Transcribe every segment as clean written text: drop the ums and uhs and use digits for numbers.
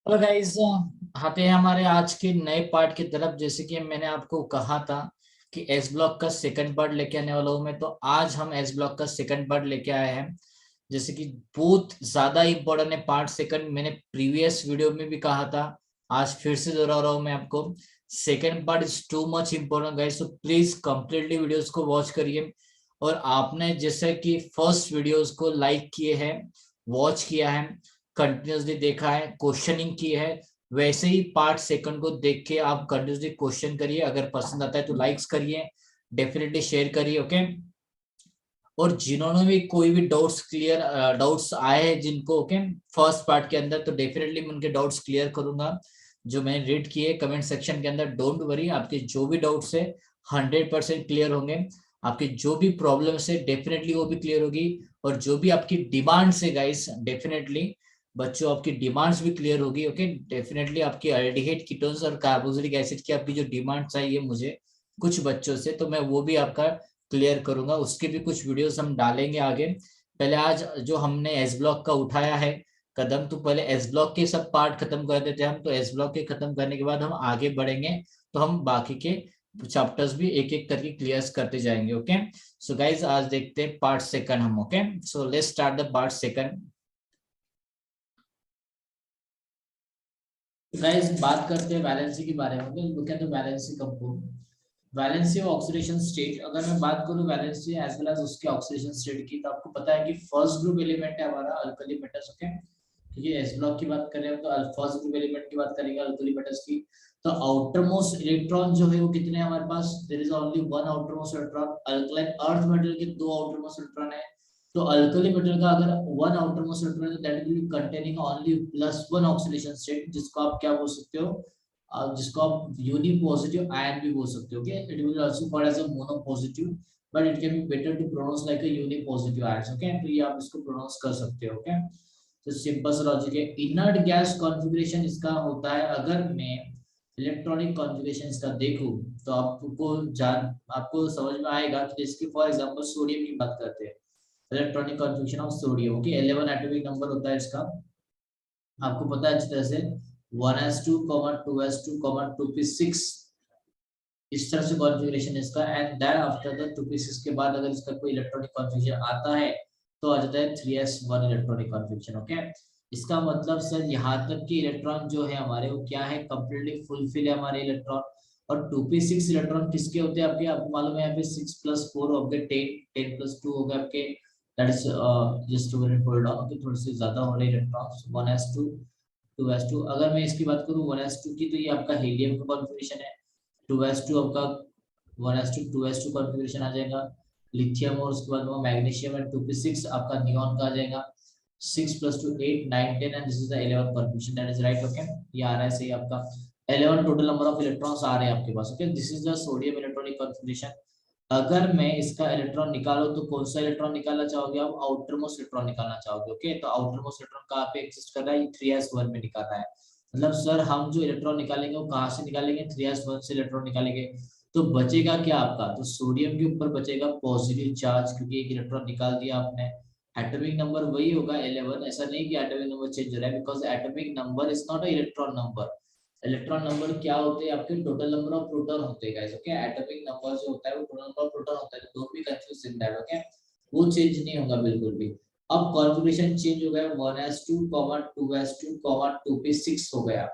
Hello guys, आते हैं हमारे आज के नए पार्ट की तरफ। जैसे कि मैंने आपको कहा था कि एस ब्लॉक का सेकंड पार्ट लेके आने वाला हूं मैं, तो आज हम एस ब्लॉक का सेकंड पार्ट लेके आए हैं। जैसे कि बहुत ज्यादा इंपॉर्टेंट है पार्ट सेकंड। मैंने प्रीवियस वीडियो में भी कहा था, आज फिर से दोहरा रहा हूं मैं आपको। Second part is too much important guys, तो प्लीज कंप्लीटली वीडियोस को वॉच करिए। और आपने जैसे कि फर्स्ट वीडियोस को लाइक किए हैं, वॉच किया है, कंटिन्यूसली देखा है, क्वेश्चनिंग की है, वैसे ही पार्ट सेकंड को देख के आप कंटिन्यूसली क्वेश्चन करिए। अगर पसंद आता है तो लाइक्स करिए, डेफिनेटली शेयर करिए, ओके। और जिन्होंने भी कोई भी डाउट्स आए हैं जिनको, ओके, फर्स्ट पार्ट के अंदर, तो डेफिनेटली मैं उनके डाउट्स क्लियर करूंगा जो मैंने रीड किए कमेंट सेक्शन के अंदर। डोंट वरी, आपके जो भी डाउट्स है 100% क्लियर होंगे। आपकी जो भी प्रॉब्लम्स है डेफिनेटली वो भी क्लियर होगी। और जो भी आपकी डिमांड्स है गाइस, डेफिनेटली बच्चों आपकी डिमांड्स भी क्लियर होगी, ओके। डेफिनेटली आपकी अल्डिहाइड कीटोन्स और कार्बोक्सिलिक एसिड की आपकी जो डिमांड चाहिए मुझे कुछ बच्चों से, तो मैं वो भी आपका क्लियर करूंगा। उसके भी कुछ वीडियोस हम डालेंगे आगे। पहले आज जो हमने एस ब्लॉक का उठाया है कदम, तो पहले एस ब्लॉक के सब पार्ट खत्म कर देते हैं हम। तो एस ब्लॉक के खत्म करने के बाद हम आगे बढ़ेंगे, तो हम बाकी के चैप्टर्स भी एक एक करके क्लियर करते जाएंगे, ओके। सो गाइज आज देखते हैं पार्ट सेकंड हम, okay. So let's start the part second. Guys बात करते हैं वैलेंसी के बारे में। Look at the valency compound, valency of oxidation state. अगर मैं बात करूं वैलेंसी एज वेल एज उसके ऑक्सीडेशन स्टेट की, तो आपको पता है कि फर्स्ट ग्रुप एलिमेंट है हमारा अल्कली मेटल्स, ओके। क्योंकि एस ब्लॉक की बात करें तो फर्स्ट ग्रुप एलिमेंट की बात करेंगे अल्कली मेटल्स की। तो आउटर मोस्ट इलेक्ट्रॉन जो है वो कितने हैं हमारे पास? There is only one outer most electron. Alkaline earth metal के दो आउटर मोस्ट इलेक्ट्रॉन है। तो अल्कली मेटल का अगर वन आउटर मोस्ट इलेक्ट्रॉन है तो that will be containing only plus one oxidation state, जिसको आप क्या बोल सकते हो, जिसको आप यूनी पॉजिटिव आयन भी बोल सकते हो। Okay, it will also called as a mono positive, but it can be better to pronounce like a uni positive ion, okay. तो ये आप इसको प्रोनाउंस कर सकते हो, ओके। तो सिंपल सा लॉजिक है। इनर्ट गैस कॉन्फ़िगरेशन इसका होता है, अगर मैं इलेक्ट्रॉनिक कॉन्फ़िगरेशन इसका देखूं तो आपको समझ में आएगा कि जैसे फॉर एग्जांपल सोडियम की बात करते हैं, electronic configuration of sodium, okay. 11 atomic number होता है इसका, आपको पता है अच्छी तरह से। 1s2, 2s2, 2p6, इस तरह से कॉन्फ़िगरेशन इसका। And then after the 2p6 के बाद अगर इसका कोई इलेक्ट्रॉनिक कॉन्फ़िगरेशन आता है तो आ जाता है 3s1 इलेक्ट्रॉनिक कॉन्फ़िगरेशन, ओके। इसका मतलब सर यहाँ तक कि इलेक्ट्रॉन जो है हमारे वो क्या है, कंप्लीटली फुलफिल है हमारे इलेक्ट्रॉन। और 2p6 इलेक्ट्रॉन किसके होते हैं आपके, आपको मालूम है यहाँ पे 6 + 4 हो गए 10, 10 + 2 हो गए आपके। That is just to minute hold on, okay. थोड़े से ज्यादा हो रहे इलेक्ट्रॉन्स। 1s2, 2s2। अगर मैं इसकी बात करूँ 1s2 की, तो ये आपका हीलियम का कॉन्फ़िगरेशन है। 2s2 आपका 1s2 2s2 कॉन्फ़िगरेशन आ जाएगा लिथियम, और उसके बाद वो मैग्नीशियम, एंड 2p6 आपका नियॉन का आ जाएगा। 6 + 2 8 9 10, and this is the 11th configuration, that is right, okay. ये आ रहा है सही आपका। 11 टोटल नंबर ऑफ इलेक्ट्रॉन्स आ रहे हैं आपके पास, okay. This is the sodium electronic configuration. अगर मैं इसका इलेक्ट्रॉन निकालूं तो कौन सा इलेक्ट्रॉन निकालना चाहोगे आप? आउटर मोस्ट इलेक्ट्रॉन निकालना चाहोगे, ओके। तो आउटर मोस्ट इलेक्ट्रॉन कहाँ पे एग्जिस्ट कर रहा है? ये 3s1 में निकालना है। मतलब सर हम जो इलेक्ट्रॉन निकालेंगे वो कहाँ से निकालेंगे? 3s1 से इलेक्ट्रॉन निकालेंगे। तो बचेगा क्या आपका? तो सोडियम के ऊपर बचेगा पॉजिटिव चार्ज, क्योंकि एक इलेक्ट्रॉन निकाल दिया आपने। एटॉमिक नंबर वही होगा 11, ऐसा नहीं कि एटॉमिक नंबर चेंज हो रहा है, because atomic number is not a electron number. Electron number क्या होते हैं आपके? टोटल नंबर ऑफ प्रोटॉन होते हैं गाइस, ओके। एटॉमिक नंबर जो होता है वो टोटल नंबर ऑफ प्रोटॉन होता है, don't be confuse in that, okay. वो चेंज नहीं होगा बिल्कुल भी। अब कॉन्फ़िगरेशन चेंज हो गया, 1s2, 2s2, 2p6 हो गया।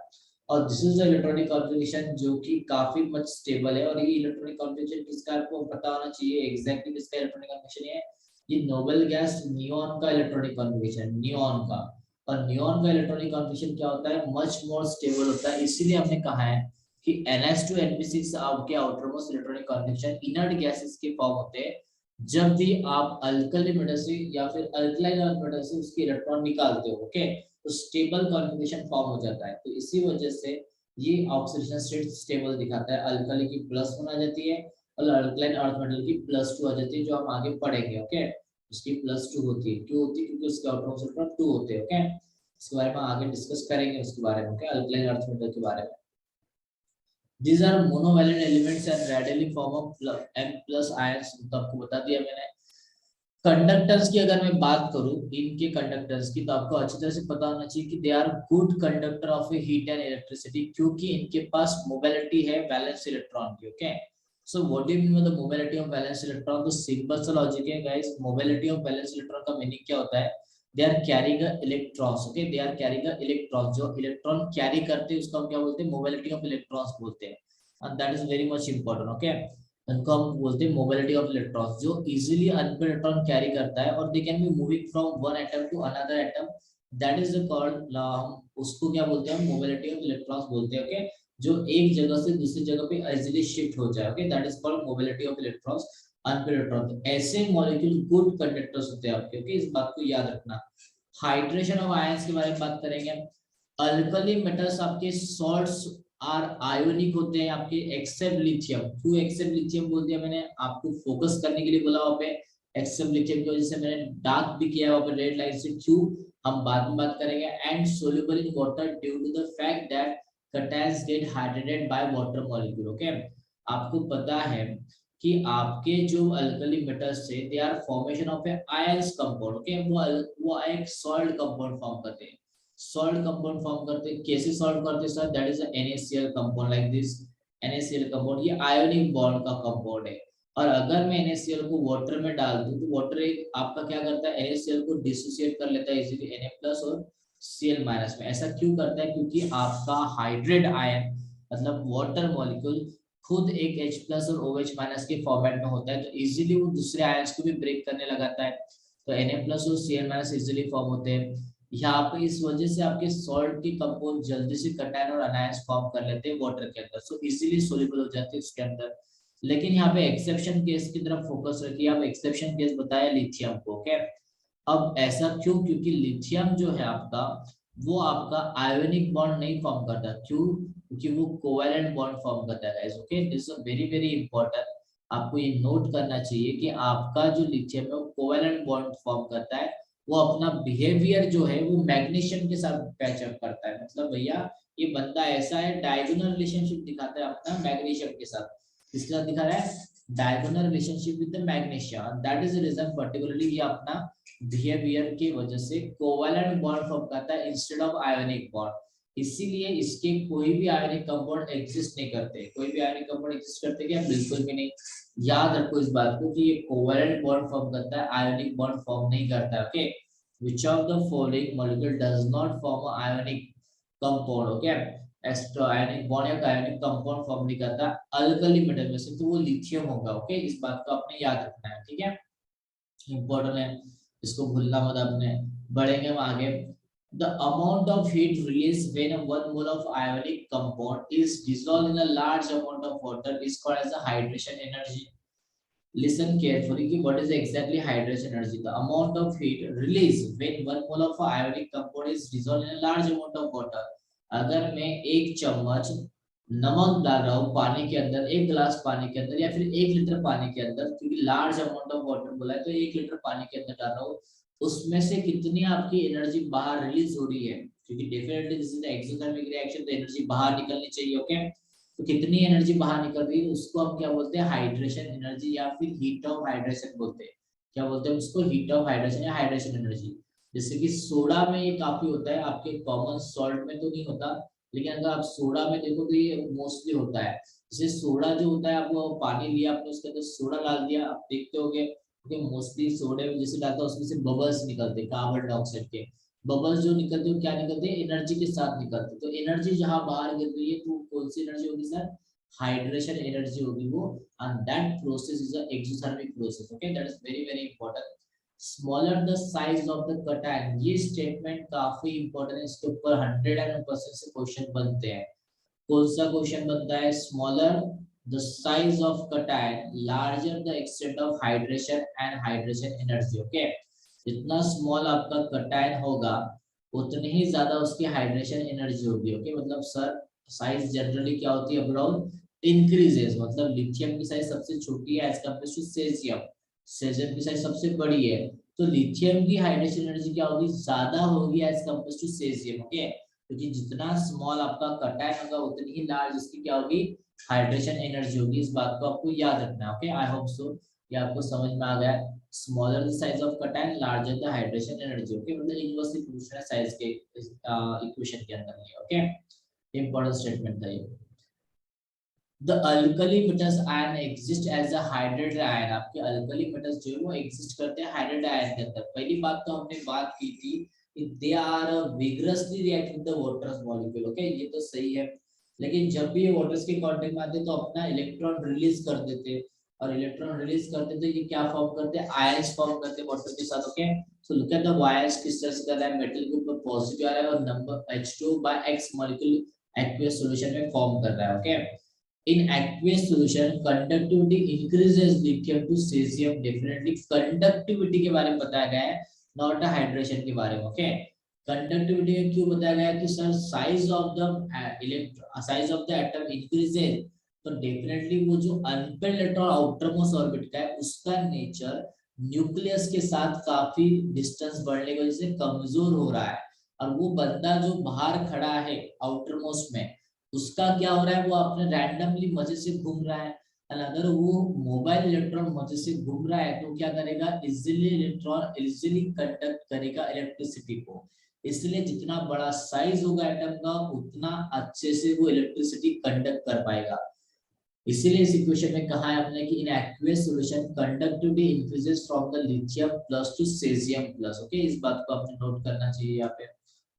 और this is the electronic configuration जो कि काफी मच स्टेबल है। और ये इलेक्ट्रॉनिक कॉन्फ़िगरेशन किसका आपको पता होना चाहिए एग्जैक्टली किसका इलेक्ट्रॉनिक कॉन्फ़िगरेशन है? ये नोबेल गैस नियॉन का इलेक्ट्रॉनिक कॉन्फ़िगरेशन, नियॉन का। और नियॉन का इलेक्ट्रॉनिक कॉन्फ़िगरेशन क्या होता है? मच मोर स्टेबल होता है। इसीलिए हमने कहा है कि NH2 NP6 आपके outer most electronic configuration inert gases के फॉर्म होते हैं। जब भी आप अल्कली मेटल से या फिर अल्कलाइन मेटल से उसके इलेक्ट्रॉन निकालते हो, ओके, तो स्टेबल कॉन्फ़िगरेशन फॉर्म हो जाता है। तो इसी वजह से ये ऑक्सीडेशन स्टेट स्टेबल दिखाता है। अल्कली की +1 आ जाती है और अल्कलाइन अर्थ मेटल की +2 आ जाती है, जो हम आगे पढ़ेंगे, ओके। उसकी +2 होती है, क्यों होती है? क्योंकि उसके आउटर मोस्ट इलेक्ट्रॉन 2 होते हैं, ओके। इसके बारे में आगे डिस्कस करेंगे उसके बारे में, ओके, अल्कलाइन अर्थ मेटल के बारे में। These are monovalent elements and readily form of M+ ions, तो आपको बता दिया मैंने। कंडक्टर्स की अगर मैं बात करूं, इनके कंडक्टर्स की, तो आपको अच्छी तरह से पता होना चाहिए कि they are good conductor of a heat and electricity, क्योंकि इनके पास मोबिलिटी है वैलेंस इलेक्ट्रॉन की। Okay, so what do you mean by the mobility of valence electron? तो सिंपल सा लॉजिक है guys, mobility of valence electron का meaning क्या होता है? They are carrying a electrons. Okay, they are carrying a electron, जो electron carry करते हैं उसको हम क्या बोलते हैं? मोबिलिटी ऑफ इलेक्ट्रॉन्स बोलते हैं, and that is very much important. Okay, उनको हम बोलते हैं मोबिलिटी ऑफ इलेक्ट्रॉन्स, जो इजीली अनपेड इलेक्ट्रॉन कैरी करता है, और they can be moving from one atom to another atom, that is the called, उसको क्या बोलते हैं? मोबिलिटी ऑफ इलेक्ट्रॉन्स बोलते हैं। ओके, जो एक जगह से दूसरी जगह पे इजीली शिफ्ट हो जाए, okay, that is called mobility of electrons, unpaired electron. ऐसे मॉलिक्यूल गुड कंडक्टर्स होते हैं आपके। ओके, इस बात को याद रखना। हाइड्रेशन ऑफ आयंस के बारे में बात करेंगे। अल्कली मेटल्स आपके सॉल्ट्स आर आयोनिक होते हैं आपके, एक्सेप्ट लिथियम। क्यों एक्सेप्ट लिथियम बोल दिया मैंने? आपको फोकस करने के लिए बोला वहां पे एक्सेप्ट लिथियम की वजह से, मैंने डार्क भी किया वहां पे रेड लाइन से। क्यों, हम बाद में बात करेंगे। And soluble in water due to the fact that cations get hydrated by water molecule. Okay, आपको पता है कि आपके जो अल्कली मेटल्स थे, they are formation of a ions compound. Okay, वो एक सॉल्ट कंपाउंड फॉर्म करते हैं। सॉल्ट कंपाउंड फॉर्म करते हैं, कैसे सॉल्ट करते हैं sir? That is NaCl compound, like this NaCl compound, ये आयोनिक बॉन्ड का कंपाउंड है। और अगर मैं NaCl को वाटर में डाल दूं, तो वाटर एक आपका क्या करता है? NaCl को डिसोसिएट कर लेता है इजीली Na+ और Cl- में। ऐसा क्यों करता है? क्योंकि आपका हाइड्रेट आयन, मतलब वाटर मॉलिक्यूल, खुद एक H+ और OH- के फॉर्मेट में होता है, तो इजीली वो दूसरे आयंस को भी ब्रेक करने लगाता है। तो Na+ और Cl- इजीली फॉर्म होते हैं यहाँ पे। इस वजह से आपके सॉल्ट की कंपाउंड जल्दी से कैटायन और अनायंस फॉर्म कर लेते हैं वाटर के अंदर, सो इजीली सोल्यूबल हो जाते हैं उसके अंदर। लेकिन यहाँ पे एक्सेप्शन केस की तरफ फोकस रखिए आप। एक्सेप्शन केस बताया लिथियम को। ओके, अब ऐसा क्यों? क्योंकि लिथियम जो है आपका, वो आपका आयोनिक बॉन्ड नहीं फॉर्म करता। क्यों? क्योंकि वो कोवेलेंट बॉन्ड फॉर्म करता है guys. Okay, this is very very important, आपको ये नोट करना चाहिए कि आपका जो लिथियम है वो कोवेलेंट बॉन्ड फॉर्म करता है। वो अपना बिहेवियर जो है वो मैग्नीशियम के साथ पैचअप करता है। मतलब भैया, ये बंदा ऐसा है, डायगोनल रिलेशनशिप दिखाता है अपना मैग्नीशियम के साथ। किसके साथ दिखा रहा है? Diagonal relationship with the magnesium, that is the reason particularly ये अपना बिहेवियर की वजह से कोवेलेंट बॉन्ड फॉर्म करता है इंस्टेड ऑफ आयोनिक बॉन्ड। इसीलिए इसके कोई भी आयोनिक कंपाउंड एग्जिस्ट नहीं करते। कोई भी आयोनिक कंपाउंड एग्जिस्ट करते क्या? बिल्कुल भी नहीं। याद रखो इस बात को कि ये कोवेलेंट बॉन्ड फॉर्म करता है, आयोनिक बॉन्ड फॉर्म नहीं करता है। Okay, which of the following molecule does not form a ionic compound? Okay, astro ionic bond या आयोनिक कंपाउंड फॉर्म नहीं करता अल्कली मेटल में से, तो वो लिथियम होगा। ओके, इस बात को आपने याद रखना है, ठीक है, इंपॉर्टेंट है, इसको भूलना मत आपने। बढ़ेंगे हम आगे। The amount of heat released when 1 mole of ionic compound is dissolved in a large amount of water is called as a hydration energy. Listen carefully कि what is exactly hydration energy? The amount of heat released when 1 mole of ionic compound is dissolved in a large amount of water. अगर मैं 1 चम्मच नमक डाल रहा हूँ पानी के अंदर, 1 गिलास पानी के अंदर, या फिर 1 लीटर पानी के अंदर, क्योंकि लार्ज अमाउंट ऑफ वाटर बोला है, तो 1 लीटर पानी के अंदर डाल रहा हूँ, उसमें से कितनी आपकी एनर्जी बाहर रिलीज हो रही है? क्योंकि definitely this is exothermic reaction, तो एनर्जी बाहर निकलनी चाहिए। ओके, तो कितनी एनर्जी बाहर निकल रही है उसको हम क्या बोलते हैं? हाइड्रेशन एनर्जी, या फिर हीट ऑफ हाइड्रेशन बोलते हैं। क्या बोलते हैं उसको? हीट ऑफ हाइड्रेशन या हाइड्रेशन एनर्जी। जैसे कि सोडा में ये काफी होता है, आपके कॉमन सॉल्ट में तो नहीं होता, लेकिन अगर आप सोडा में देखो तो ये मोस्टली होता है। जैसे सोडा जो होता है, आपको पानी लिया आपने, उसके अंदर सोडा डाल दिया, आप देखते होगे कि मोस्टली सोडे में जैसे डालता है उसमें से बबल्स निकलते हैं कार्बन डाइऑक्साइड के। बबल्स जो निकलते हैं क्या निकलते हैं? एनर्जी के साथ निकलते हैं। तो एनर्जी जहां बाहर गिर रही है, तो कौन सी एनर्जी होगी सर? हाइड्रेशन एनर्जी होगी वो, and that process is a exothermic process. Okay, that is very very important. Smaller the size of the cation, ये स्टेटमेंट काफी इंपॉर्टेंट है, इसके ऊपर 100% से क्वेश्चन बनते हैं। कौन सा क्वेश्चन बनता है? Smaller the size of cation, larger the extent of hydration and hydration energy. Okay, जितना स्मॉल आपका कटायन होगा, उतनी ही ज्यादा उसकी हाइड्रेशन एनर्जी होगी। ओके, मतलब सर साइज जनरली क्या होती है? अबाउट इंक्रीजेस, मतलब लिथियम की साइज सबसे छोटी है एज कम्पेयर टू सेजियम, सेजियम की साइज सबसे बड़ी है, तो लिथियम की हाइड्रेशन एनर्जी क्या होगी? ज्यादा होगी एज कम्पेयर टू सेजियम। ओके, क्योंकि जितना स्मॉल आपका कटायन होगा, उतनी ही लार्ज इसकी क्या होगी? हाइड्रेशन एनर्जी होगी। इस बात को आपको याद रखना है। ओके, आई होप सो ये आपको समझ में आ गया। Smaller the size of cation, larger the hydration energy. Okay, मतलब इनवर्सली प्रोपोर्शनल साइज के इक्वेशन के अंदर ये। ओके, इंपॉर्टेंट स्टेटमेंट था ये। The alkali metals ion exist as a hydrogen ion। आपके अल्कली मेटल्स जो है वो एग्जिस्ट करते हैं हाइड्रोजन आयन के अंदर। पहली बात तो हमने बात की थी कि they are vigorously react with the water molecule. Okay, ये तो सही है, लेकिन जब भी ये वाटर्स के कांटेक्ट में आते हैं तो अपना इलेक्ट्रॉन रिलीज कर देते हैं, और इलेक्ट्रॉन रिलीज करते तो ये क्या फॉर्म करते हैं, आयंस फॉर्म करते हैं वाटर के साथ। Okay, so look at the ions किस तरह से कर रहा है, मेटल के ऊपर पॉजिटिव आ रहा है और number H2/X molecule aqueous solution में फॉर्म कर रहा है। Okay, in aqueous solution conductivity increases lithium to cesium। definitely conductivity के बारे में बताया गया है, not a hydration के बारे में। ओके, कंडक्टिविटी में क्यों बताया गया कि sir size of the atom increases, तो डेफिनेटली वो जो unpaired electron outer most orbit का है उसका नेचर न्यूक्लियस के साथ काफी डिस्टेंस बढ़ने की वजह से कमजोर हो रहा है, और वो बंदा जो बाहर खड़ा है आउटर मोस्ट में उसका क्या हो रहा है, वो अपने रैंडमली मजे से घूम रहा है। अगर वो मोबाइल इलेक्ट्रॉन मजे से घूम रहा है तो क्या करेगा, इजीली कंडक्ट करेगा इलेक्ट्रिसिटी को। इसलिए जितना बड़ा साइज होगा एटम का उतना अच्छे से वो इलेक्ट्रिसिटी कंडक्ट कर पाएगा। इसीलिए इस इक्वेशन में कहा है हमने कि in aqueous solution conductivity increases from the lithium plus to caesium plus. Okay, इस बात को आपने नोट करना चाहिए, यहाँ पे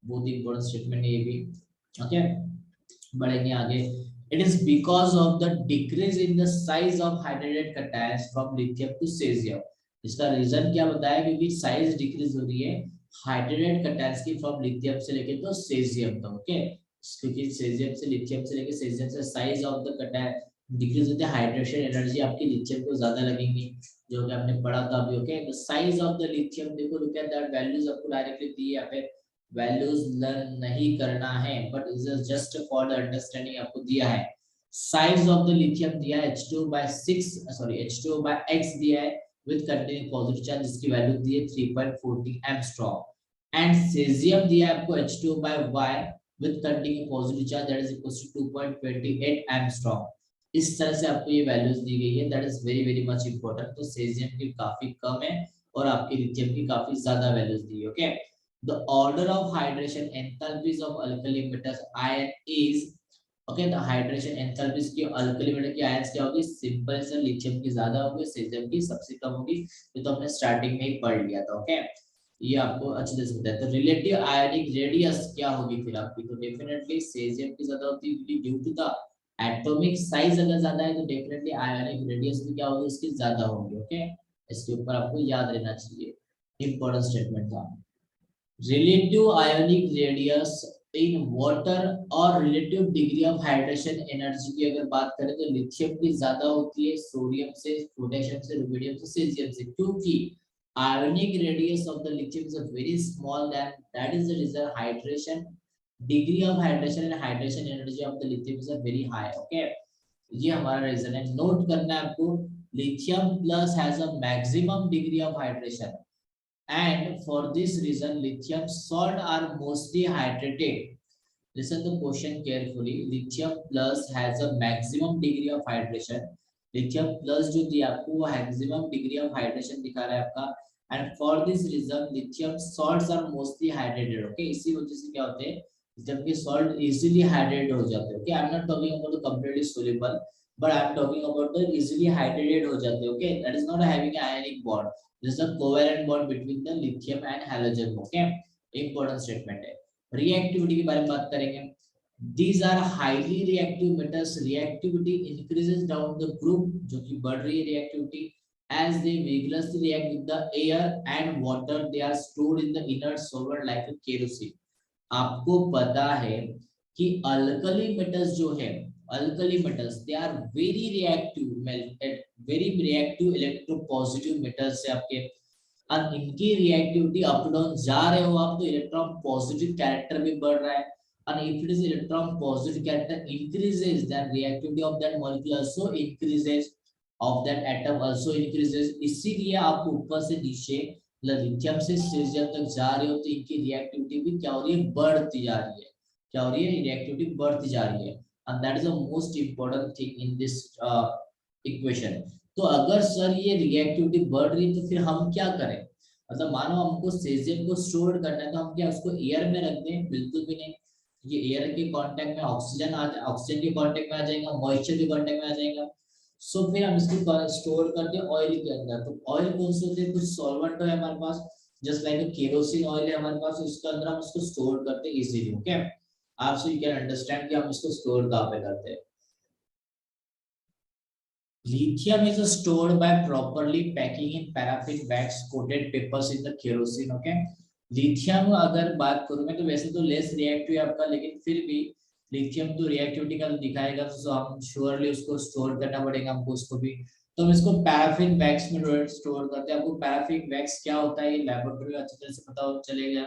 बहुत ही इंपॉर्टेंट स्टेटमेंट है ये भी। ओके, बढ़ेंगे आगे। It is because of the decrease in the size of hydrated cations from lithium to caesium. इसका रीजन क्या बताया, क्योंकि साइज डिक्रीज हो रही है हाइड्रेटेड कैटायंस की फ्रॉम लिथियम से लेके तो सेजियम तक। ओके, क्योंकि सेजियम से लिथियम से लेके सेजियम से size of the cation decrease होते हैं, हाइड्रेशन एनर्जी आपकी लिथियम को ज्यादा लगेंगी, जो कि आपने पढ़ा था अभी। Okay, the size of the lithium, देखो लुक एट दैट वैल्यूज आपको डायरेक्टली दी है यहाँ पे, वैल्यूज लर्न नहीं करना है but is just for the understanding आपको दिया है। साइज ऑफ द लिथियम दिया है H2/X दिया है विद कंटेनिंग पॉजिटिव चार्ज, जिसकी वैल्यू दी है 3.40 एंगस्ट्रॉम। एंड सेजियम दिया है आपको H2/Y with containing positive charge, that is equal to 2.28 angstrom. इस तरह से आपको ये वैल्यूज दी गई है, that is very very much important. तो सेजियम की काफी कम है और आपकी लिथियम की काफी ज्यादा वैल्यूज दी है। Okay, the order of hydration enthalpies of alkali metals ion is, okay, the hydration enthalpies की alkali metal की ions क्या होगी, सिंपल से लिथियम की ज्यादा होगी, सेजियम की सबसे कम होगी। ये तो हमने स्टार्टिंग में ही पढ़ लिया था। ओके, ये आपको अच्छे से समझा है। तो रिलेटिव आयोनिक रेडियस क्या होगी फिर आपकी, तो डेफिनेटली सेजियम की ज्यादा होती है, due to the atomic size अगर ज्यादा है तो डेफिनेटली आयोनिक रेडियस भी क्या होगी, इसकी ज्यादा होगी। ओके, इसके ऊपर आपको याद रहना चाहिए, इंपॉर्टेंट स्टेटमेंट था। relative ionic radius in water और relative degree of hydration energy की अगर बात करें तो लिथियम की ज्यादा होती है सोडियम से, पोटेशियम से, रुबिडियम से, सेजियम से, क्योंकि ionic radius of the lithium is a very small, than that is the reason hydration degree of hydration and hydration energy of the lithium is a very high। okay, ये हमारा reason है, note करना है आपको। lithium plus has a maximum degree of hydration and for this reason lithium salt are mostly hydrated। Listen the question carefully, lithium plus has a maximum degree of hydration। lithium plus जो दिया आपको वो maximum degree of hydration दिखा रहा है आपका, and for this reason lithium salts are mostly hydrated। okay, इसी वजह से क्या होते हैं, जबकि salt easily hydrated हो जाते हैं। okay, I'm not talking about the completely soluble but I'm talking about the easily hydrated हो जाते हैं। okay, that is not having an ionic bond, this is a covalent bond between the lithium and halogen। okay, important statement है। reactivity के बारे में बात करेंगे। these are highly reactive metals, reactivity increases down the group, जो कि बढ़ रही है reactivity, as they vigorously react with the air and water, they are stored in the inert solvent like a kerosene। आपको पता है कि अल्कली मेटल्स जो है, alkali metals they are very reactive electropositive metals है आपके, और इनकी रिएक्टिविटी अप डाउन जा रहे हो आप तो इलेक्ट्रॉन पॉजिटिव कैरेक्टर भी बढ़ रहा है, and if it is electron positive character increases then reactivity of that molecule also increases, of that atom also increases। इसीलिए आप ऊपर से नीचे लिथियम से सेजियम तक जा रहे हो तो इनकी रिएक्टिविटी भी क्या हो रही है, बढ़ती जा रही है। क्या हो रही है, रिएक्टिविटी बढ़ती जा रही है, and that is the most important thing in this equation। तो अगर सर ये रिएक्टिविटी बढ़ रही तो फिर हम क्या करें? मतलब मानो हमको सेजियम को स्टोर करना है तो हम क्या उसको एयर में रख दें? बिल्कुल भी नहीं। ये एयर के कांटेक्ट में ऑक्सीजन के कांटेक्ट में आ जाएगा, मॉइस्चर के कांटेक्ट में आ जाएगा। सो फिर हम इसको स्टोर करते हैं ऑयल के अंदर। तो ऑयल कौन से होते हैं? कुछ सॉल्वेंट है हमारे पास, जस्ट लाइक केरोसिन ऑयल है हमारे पास, उसके अंदर हम उसको स्टोर करते हैं इजीली। ओके, आप सो यू कैन अंडरस्टैंड कि हम इसको स्टोर कहाँ पे करते हैं। Lithium is stored by properly packing in paraffin bags coated papers in the kerosene. Okay, lithium अगर बात करूं मैं तो वैसे तो लेस रिएक्टिव है आपका, लेकिन फिर भी लिथियम तो रिएक्टिविटी का तो दिखाएगा, तो हम श्योरली उसको स्टोर करना पड़ेगा हमको उसको भी। तो हम इसको पैराफिन बैग्स में स्टोर करते हैं। आपको पैराफिन बैग्स क्या होता है ये लैबोरेटरी में अच्छी तरह से पता चलेगा,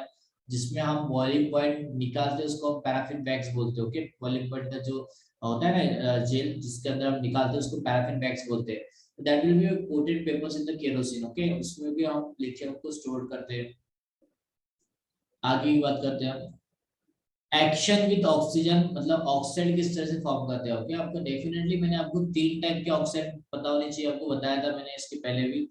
जिसमें हम बॉइलिंग पॉइंट निकालते हैं उसको हम पैराफिन बैग्स बोलते हैं। ओके, बॉइलिंग पॉइंट का जो होता है ना जेल जिसके अंदर हम निकालते हैं उसको पैराफिन बैग्स बोलते हैं। That will be coated papers in the kerosene. Okay, उसमें भी हम लिथियम को स्टोर करते हैं। आगे की बात करते हैं हम एक्शन विद ऑक्सीजन, मतलब ऑक्साइड किस तरह से फॉर्म करते हैं। ओके, आपको डेफिनेटली मैंने आपको तीन टाइप के ऑक्साइड पता होने चाहिए, आपको बताया था मैंने इसके पहले भी।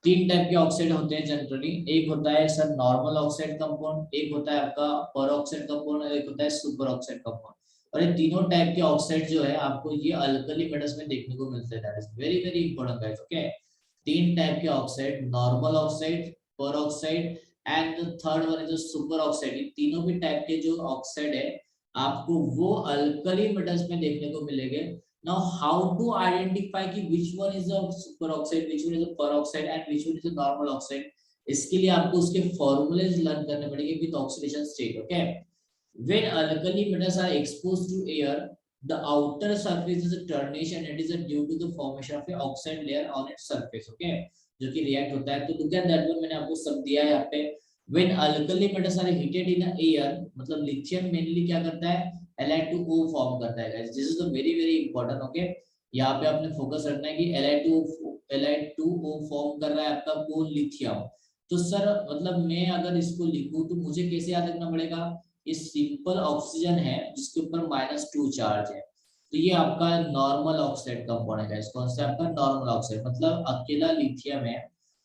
तीन टाइप के ऑक्साइड होते हैं जनरली। एक होता है सर नॉर्मल ऑक्साइड कंपाउंड, एक होता है आपका पर ऑक्साइड कंपाउंड, और एक होता है सुपर ऑक्साइड कंपाउंड। और ये तीनों टाइप के ऑक्साइड जो है आपको ये अल्कली मेटल्स में देखने को मिलते हैं। That is very very important guys. Okay, तीन टाइप के ऑक्साइड, नॉर्मल ऑक्साइड, पर oxide and the third one is super oxide. ये तीनों भी टाइप के जो ऑक्साइड है आपको वो अल्कली मेटल्स में देखने को मिलेंगे। Now, how to identify कि which one is a superoxide, which one is a peroxide and which one is a normal oxide? इसके लिए आपको उसके formulas learn करने पड़ेंगे with oxidation state. Okay, when alkali metals are exposed to air, the outer surface is a tarnished and it is due to the formation of a oxide layer on its surface. Okay, जो कि react होता है। तो look at that one, मैंने आपको सब दिया है यहाँ पे। When alkali metals are heated in air, मतलब lithium mainly क्या करता है? Li2O फॉर्म करता है guys. This is the very very important. Okay, यहाँ पे आपने फोकस रखना है कि Li2O फॉर्म कर रहा है आपका कौन? लिथियम। तो सर मतलब मैं अगर इसको लिखूं तो मुझे कैसे याद रखना पड़ेगा? ये सिंपल ऑक्सीजन है जिसके ऊपर -2 चार्ज है, तो ये आपका नॉर्मल ऑक्साइड कंपाउंड है गाइस। कौन सा? आपका नॉर्मल ऑक्साइड, मतलब अकेला लिथियम है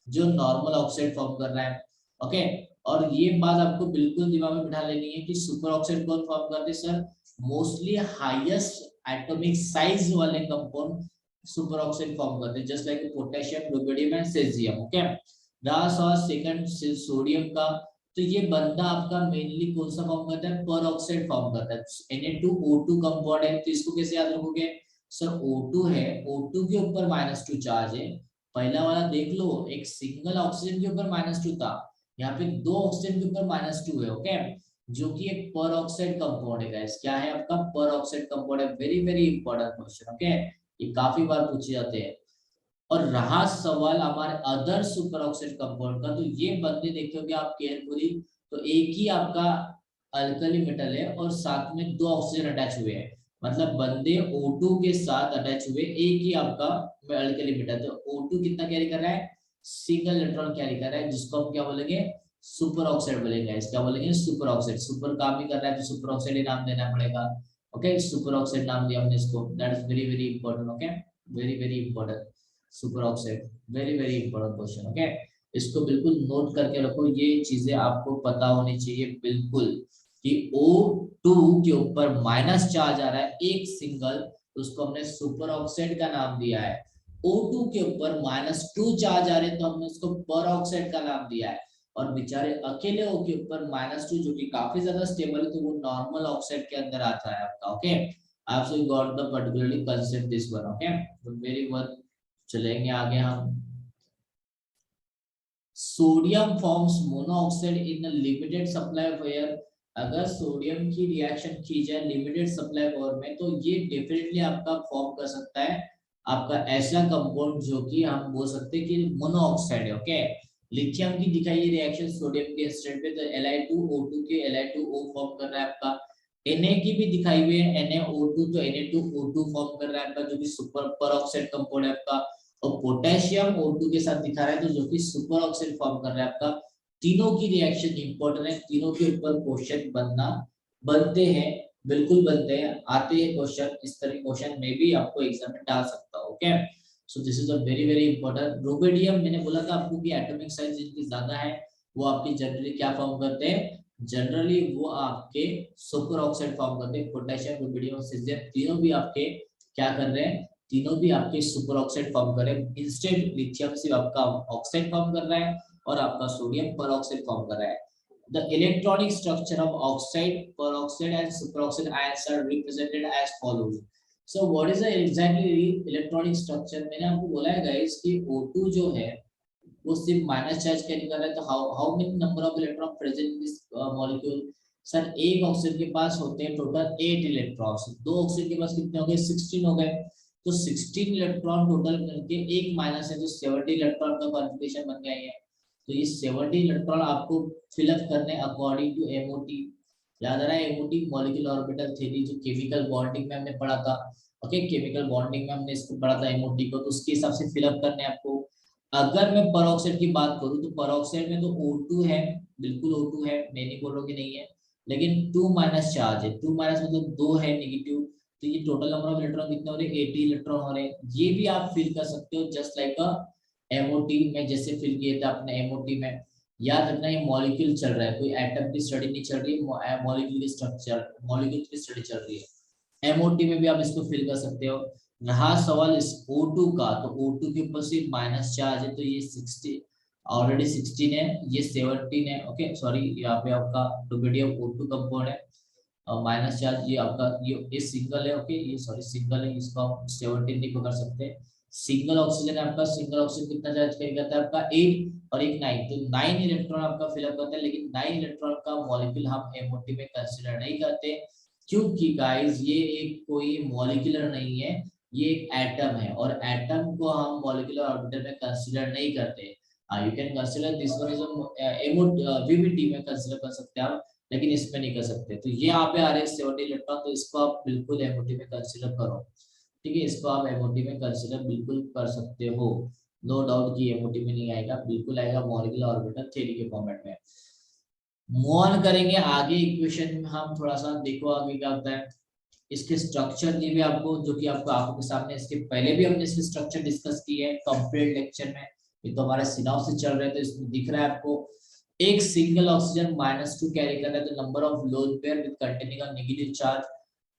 जो नॉर्मल ऑक्साइड फॉर्म कर रहा है। ओके, और ये बात आपको बिल्कुल दिमाग में बिठा लेनी है कि सुपर ऑक्साइड कौन फॉर्म करते हैं sir? Mostly highest atomic size वाले कंपाउंड सुपर ऑक्साइड फॉर्म करते हैं, just like potassium, rubidium and caesium. Okay, last और सेकंड सोडियम का, तो ये बंदा आपका मेनली कौन सा फॉर्म करता है? पर ऑक्साइड फॉर्म करता है। Na2O2 कंपाउंड है, तो इसको कैसे याद रखोगे सर? O2 है, O2 के ऊपर -2 चार्ज है। पहला वाला देख लो, एक सिंगल ऑक्सीजन के ऊपर -2 था, यहाँ पे दो ऑक्सीजन के ऊपर -2 है। ओके, जो कि एक पर ऑक्साइड कंपाउंड है गाइस। क्या है आपका? पर ऑक्साइड कंपाउंड है। Very very important question. Okay, ये काफी बार पूछे जाते हैं। और रहा सवाल हमारे अदर सुपर ऑक्साइड कंपाउंड का, तो ये बंदे देखोगे आप केयरफुली, तो एक ही आपका अल्कली मेटल है और साथ में दो ऑक्सीजन अटैच हुए हैं। मतलब बंदे O2 के साथ अटैच हुए एक ही आपका अल्कली मेटल। तो O2 कितना कैरी कर रहा है? सिंगल इलेक्ट्रॉन कैरी कर रहा है, जिसको हम क्या बोलेंगे? सुपर ऑक्साइड बोलेंगे। क्या बोलेंगे? Super oxide. सुपर काम ही कर रहा है तो सुपर ऑक्साइड ही नाम देना पड़ेगा। ओके, सुपर ऑक्साइड नाम दिया हमने इसको। That is very very important. Okay, very very important. Super oxide very very important question. Okay, इसको बिल्कुल नोट करके रखो, ये चीजें आपको पता होनी चाहिए बिल्कुल कि O2 के ऊपर माइनस चार्ज आ रहा है एक सिंगल, तो उसको हमने सुपर ऑक्साइड का नाम दिया है। O2 के ऊपर -2 चार्ज आ रहे तो हमने उसको पर ऑक्साइड का नाम दिया है। और बेचारे अकेले O के ऊपर -2 जो कि काफी ज्यादा स्टेबल है, तो वो नॉर्मल ऑक्साइड के अंदर आता है आपका। ओके, आपसे got the particularly concept this one. Okay, तो वेरी वन चलेंगे आगे हम। Sodium forms monoxide in limited supply of air. अगर सोडियम की रिएक्शन की जाए लिमिटेड सप्लाई ऑफ एयर में, तो ये डेफिनेटली आपका फॉर्म कर सकता है आपका ऐसा कंपाउंड जो कि हम बोल सकते हैं कि मोनोऑक्साइड है। ओके, लिथियम की दिखाई ये रिएक्शन सोडियम के स्टेट पे, तो Li2O2 के Li2O फॉर्म कर रहा है आपका। Na की भी दिखाई हुई है NaO2, तो Na2O2 फॉर्म कर रहा है आपका, जो कि सुपर पर ऑक्साइड कंपाउंड है आपका। और पोटेशियम O2 के साथ दिखा रहा है, तो जो कि सुपर ऑक्साइड फॉर्म कर रहा है आपका। तीनों की रिएक्शन इंपॉर्टेंट है, तीनों के ऊपर क्वेश्चन बनते हैं, बिल्कुल बनते हैं, आते हैं क्वेश्चन। इस तरह क्वेश्चन में भी आपको एग्जाम में डाल सकता हूँ। Okay, so this is a very very important. Rubidium मैंने बोला था आपको कि एटॉमिक साइज जिनकी ज्यादा है वो आपकी जनरली क्या फॉर्म करते हैं, जनरली वो आपके सुपर ऑक्साइड फॉर्म करते हैं। पोटेशियम, रुबिडियम, सीजियम तीनों भी आपके क्या कर रहे हैं, तीनों भी आपके सुपर ऑक्साइड फॉर्म कर रहे हैं। इंस्टेड लिथियम सिर्फ आपका ऑक्साइड फॉर्म कर रहा है और आपका सोडियम पर ऑक्साइड फॉर्म कर रहा है। The electronic structure of oxide, peroxide and superoxide ions are represented as follows. So what is the exactly electronic structure? मैंने आपको बोला है guys कि O2 जो है वो सिर्फ माइनस चार्ज कैरी कर रहा है। तो how many number of electron present in this molecule? Sir एक ऑक्सीजन के पास होते हैं टोटल 8 इलेक्ट्रॉन्स, दो ऑक्सीजन के पास कितने हो गए, 16 हो गए। तो 16 इलेक्ट्रॉन टोटल करके एक माइनस है तो 70 इलेक्ट्रॉन का कॉन्फ़िगरेशन बन गया है। तो ये 70 इलेक्ट्रॉन आपको फिलअप करने अकॉर्डिंग टू एमओटी। याद आ रहा है एमओटी, मॉलिक्यूलर ऑर्बिटल थ्योरी, जो केमिकल बॉन्डिंग में हमने पढ़ा था। ओके, केमिकल बॉन्डिंग में हमने इसको पढ़ा था एमओटी को, तो उसके हिसाब से फिलअप करने आपको। अगर मैं परऑक्साइड की बात करूं तो परऑक्साइड में तो O2 है, बिल्कुल O2 है, मैं नहीं बोल रहा कि नहीं है, लेकिन 2 माइनस चार्ज है। 2 माइनस मतलब 2 है नेगेटिव। तो ये टोटल नंबर ऑफ इलेक्ट्रॉन कितने हो रहे हैं, 80 इलेक्ट्रॉन हो रहे हैं। ये भी आप फील कर सकते हो जस्ट लाइक अ एमओटी में जैसे फिल किए थे आपने एमओटी में। याद रखना ये मॉलिक्यूल चल रहा है, कोई एटम की स्टडी नहीं चल रही है, मॉलिक्यूल की स्ट्रक्चर, मॉलिक्यूल की स्टडी चल रही है। एमओटी में भी आप इसको फिल कर सकते हो। रहा सवाल इस O2 का, तो O2 के ऊपर सिर्फ माइनस चार्ज है, तो ये 60 ऑलरेडी 16 है, ये 17 है। ओके सॉरी, यहाँ पे आपका रुबिडियम O2 कंपाउंड है और माइनस चार्ज ये आपका ये सिंगल है। ओके ये सॉरी सिंगल है, इसको आप 17 नहीं पकड़ सकते। सिंगल ऑक्सीजन है आपका, सिंगल ऑक्सीजन कितना चार्ज कैरी करता है आपका 8 और एक 9, तो 9 इलेक्ट्रॉन आपका फिलअप करता है। लेकिन 9 इलेक्ट्रॉन का मॉलिक्यूल हम एमओटी में कंसीडर नहीं करते, क्योंकि गाइस ये एक कोई मॉलिक्यूलर नहीं है, ये एक एटम है और एटम को हम मॉलिक्यूलर ऑर्बिटल में कंसीडर नहीं करते। You can consider this one is VBT में कंसीडर कर सकते हैं आप, लेकिन इसमें नहीं कर सकते। तो ये यहाँ पे आ रहे हैं 70 इलेक्ट्रॉन, तो इसको आप बिल्कुल एमओटी में कंसीडर करो। ठीक है, इसको आप एमओटी में कंसीडर बिल्कुल कर सकते हो, नो डाउट कि एमओटी में नहीं आएगा, बिल्कुल आएगा मॉलिक्यूलर ऑर्बिटल थ्योरी के फॉर्मेट में। मूव ऑन करेंगे आगे इक्वेशन में, हम थोड़ा सा देखो आगे क्या होता है। इसके स्ट्रक्चर दी हुई आपको, जो कि आपको आंखों के सामने, इसके पहले भी हमने इसके स्ट्रक्चर डिस्कस किए हैं कंप्लीट लेक्चर में। ये तो हमारे सिनॉप्सिस चल रहे थे, इसमें दिख रहा है आपको एक सिंगल ऑक्सीजन -2 कैरी कर रहा है, तो number of lone pair with containing a negative charge.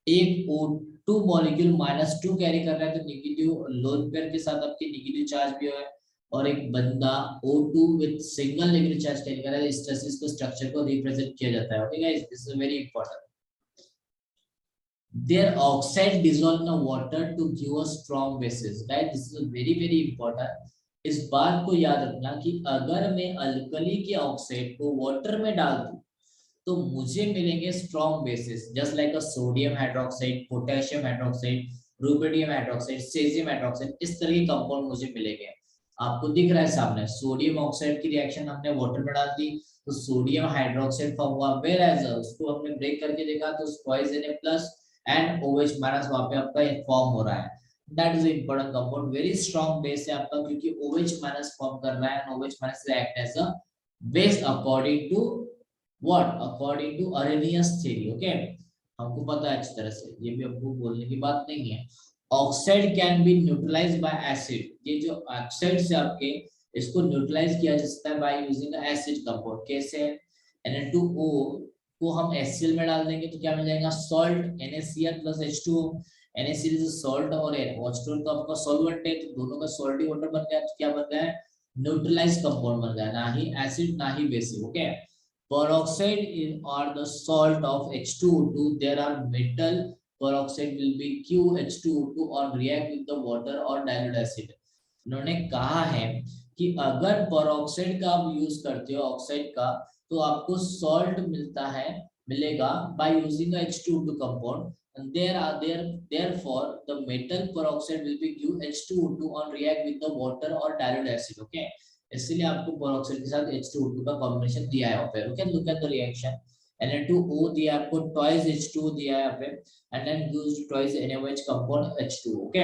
एक O2 मॉलिक्यूल -2 कैरी कर रहा है, तो नेगेटिव लोन पेयर के साथ आपके नेगेटिव चार्ज भी है। और एक बंदा O2 with single negative charge carry कर रहा है, इस तरह से इसको स्ट्रक्चर को रिप्रेजेंट किया जाता है। Okay guys, this is very important. Their oxide dissolve in water to give a strong basis, right? This is very very important. इस बात को याद रखना कि अगर मैं अल्कली के ऑक्साइड को वाटर में डाल दूं तो मुझे मिलेंगे strong bases, just like a sodium hydroxide, potassium hydroxide, rubidium hydroxide, caesium hydroxide, इस तरह के कंपाउंड मुझे मिलेंगे। आपको दिख रहा है सामने, सोडियम ऑक्साइड की रिएक्शन हमने वाटर में डाल दी तो सोडियम हाइड्रोक्साइड फॉर्म हुआ, वेयर एज उसको हमने ब्रेक करके देखा तो Na+ एंड OH- वहां पे आपका फॉर्म हो रहा है। That is important compound, very strong base है आपका, क्योंकि OH- फॉर्म कर रहा है, and OH- act as a base according to what, according to Arrhenius theory. Okay, हमको पता है अच्छी तरह से, ये भी आपको बोलने की बात नहीं है। Oxide can be neutralised bye acid, ये जो ऑक्साइड से आपके इसको न्यूट्रलाइज किया जा सकता है बाय यूजिंग एसिड कंपाउंड। कैसे? Na2O को हम HCl में डाल देंगे तो क्या मिल जाएगा, salt, NaCl + H2O। NaCl is salt और H2O तो आपका सॉल्वेंट है, तो दोनों का सॉल्टी वाटर बन गया, तो क्या बन गया है, न्यूट्रलाइज कंपाउंड बन गया, ना ही एसिड ना ही basic. Okay, peroxide is or the salt of H2O2, there are metal peroxide will be QH2O2 or react with the water or dilute acid। उन्होंने कहा है कि अगर peroxide का आप यूज करते हो ऑक्साइड का, तो आपको सॉल्ट मिलता है, मिलेगा by using a H2O2 compound, and therefore the metal peroxide will be QH2O2 or react with the water or dilute acid। okay, इसलिए आपको पेरोक्साइड के साथ H2O2 का कॉम्बिनेशन दिया है यहाँ पे। Okay, look at the reaction, Na2O दिया आपको, ट्वाइस H2O दिया है यहाँ पे, and then used twice NaOH compound H2O। Okay,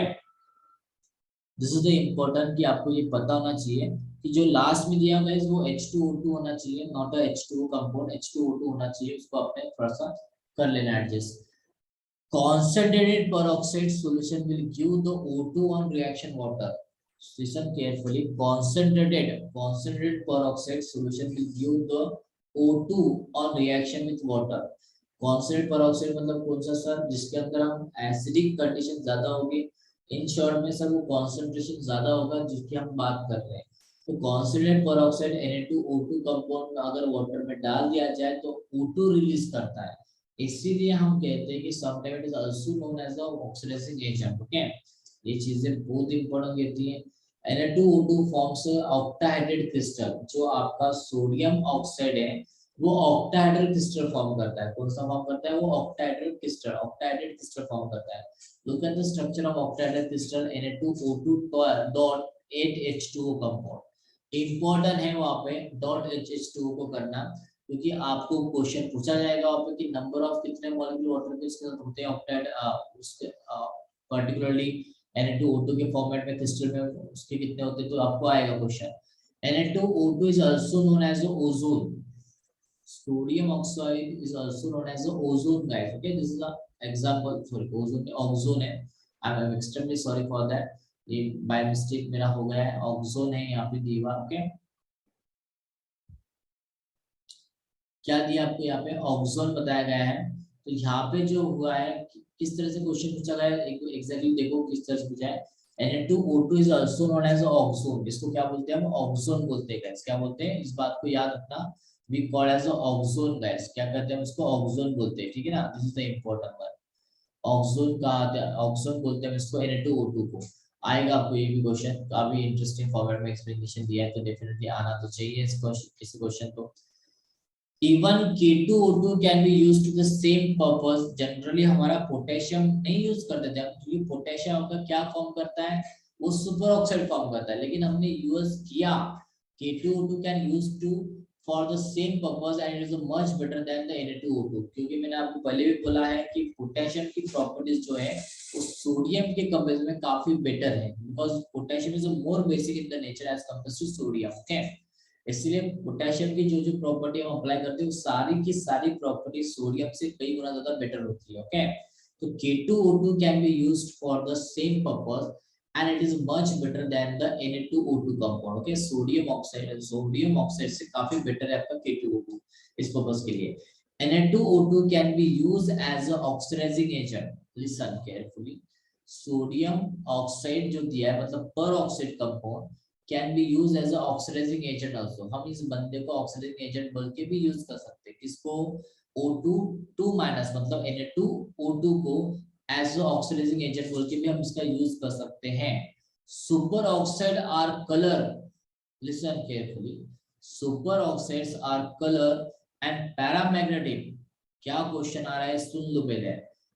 this is the important कि आपको ये पता होना चाहिए कि जो लास्ट में दिया गया है वो H2O2 होना चाहिए, not a H2O compound, H2O2 होना चाहिए, उसको आपने थोड़ा सा कर लेना adjust. Concentrated peroxide solution will give the O2 on reaction water। Listen carefully. Concentrated peroxide solution will give the O2 on reaction with water. Concentrate peroxide मतलब कौन सा सर, जिसके अंदर हम एसिडिक कंडीशन ज्यादा होगी। इन शॉर्ट में sir वो कॉन्सेंट्रेशन ज्यादा होगा जिसकी हम बात कर रहे हैं। तो कॉन्सेंट्रेट peroxide Na2O2 कंपाउंड में अगर वाटर में डाल दिया जाए तो O2 रिलीज करता है। इसीलिए हम कहते हैं कि sometime it is also known as the oxidizing agent. Okay, ये चीजें बहुत इंपॉर्टेंट होती हैं। Na2O2 forms octahedral crystal. जो आपका सोडियम ऑक्साइड है वो ऑक्टाहेड्रल क्रिस्टल फॉर्म करता है। कौन सा फॉर्म करता है? वो ऑक्टाहेड्रल क्रिस्टल फॉर्म करता है। Look at the structure of octahedral crystal Na2O2 dot 8H2O compound. Important है वहां पे डॉट H2O को करना, क्योंकि आपको क्वेश्चन पूछा जाएगा वहां पे कि नंबर ऑफ कितने मॉलिक्यूल वाटर के साथ होते हैं ऑक्टाहेड उसके पर्टिकुलरली Na2O2 के फॉर्मेट में क्रिस्टल में उसके कितने होते हैं, तो आपको आएगा question. Na2O2 is also known as the ozone. Sodium oxide is also known as the ozone, guys. Okay, this is the example. Sorry, oxone है. I'm extremely sorry for that. ये by mistake मेरा हो गया है। oxone है यहाँ पे दीवार। ओके, क्या दिया आपको यहाँ पे? ऑक्सोन बताया गया है। तो यहाँ पे जो हुआ है किस तरह से क्वेश्चन पूछा गया है, एग्जैक्टली देखो किस तरह से पूछा है। Na2O2 is also known as ऑक्सोन। इसको क्या बोलते हैं? हम ऑक्सोन बोलते हैं गाइस। क्या बोलते हैं? इस बात को याद रखना। We call as oxone guys. क्या कहते हैं उसको? ऑक्सोन बोलते हैं। ठीक है ना, this is the important word. Oxone का ऑक्सोन बोलते हैं इसको Na2O2 को। आएगा आपको ये भी क्वेश्चन, काफी इंटरेस्टिंग फॉर्मेट में एक्सप्लेनेशन दिया है, तो डेफिनेटली आना तो चाहिए इस क्वेश्चन को। Even K2O2 can be used to the same purpose. Generally हमारा पोटेशियम नहीं यूज करते थे हम, क्योंकि पोटेशियम आपका क्या फॉर्म करता है? वो सुपर ऑक्साइड फॉर्म करता है। लेकिन हमने यूज किया K2O2 can use to for the same purpose and it is much better than the Na2O2, क्योंकि मैंने आपको पहले भी बोला है कि पोटेशियम की प्रॉपर्टीज जो है वो सोडियम के कंपैरिजन में काफी बेटर है, because potassium is more basic in the nature as compared to sodium. Okay, इसलिए पोटेशियम की जो जो प्रॉपर्टी हम अप्लाई करते हैं वो सारी की सारी प्रॉपर्टी सोडियम से कई गुना ज्यादा बेटर होती है। ओके, तो K2O2 can be used for the same purpose and it is much better than the Na2O2 compound. Okay, sodium oxide से काफी बेटर है आपका K2O2 इस पर्पस के लिए। Na2O2 can be used as a oxidizing agent. Listen carefully. Sodium oxide जो दिया है मतलब peroxide compound can be use as oxidizing agent also. हम इस बंदे को ऑक्सीडाइजिंग एजेंट बोल के भी यूज कर सकते हैं। किसको? O2 2 माइनस मतलब Na2O2 को एज ऑक्सीडाइजिंग एजेंट बोल के भी हम इसका यूज कर सकते हैं। Superoxide are colour, listen carefully, superoxides are colour and paramagnetic. क्या क्वेश्चन आ रहा है सुन लो पहले।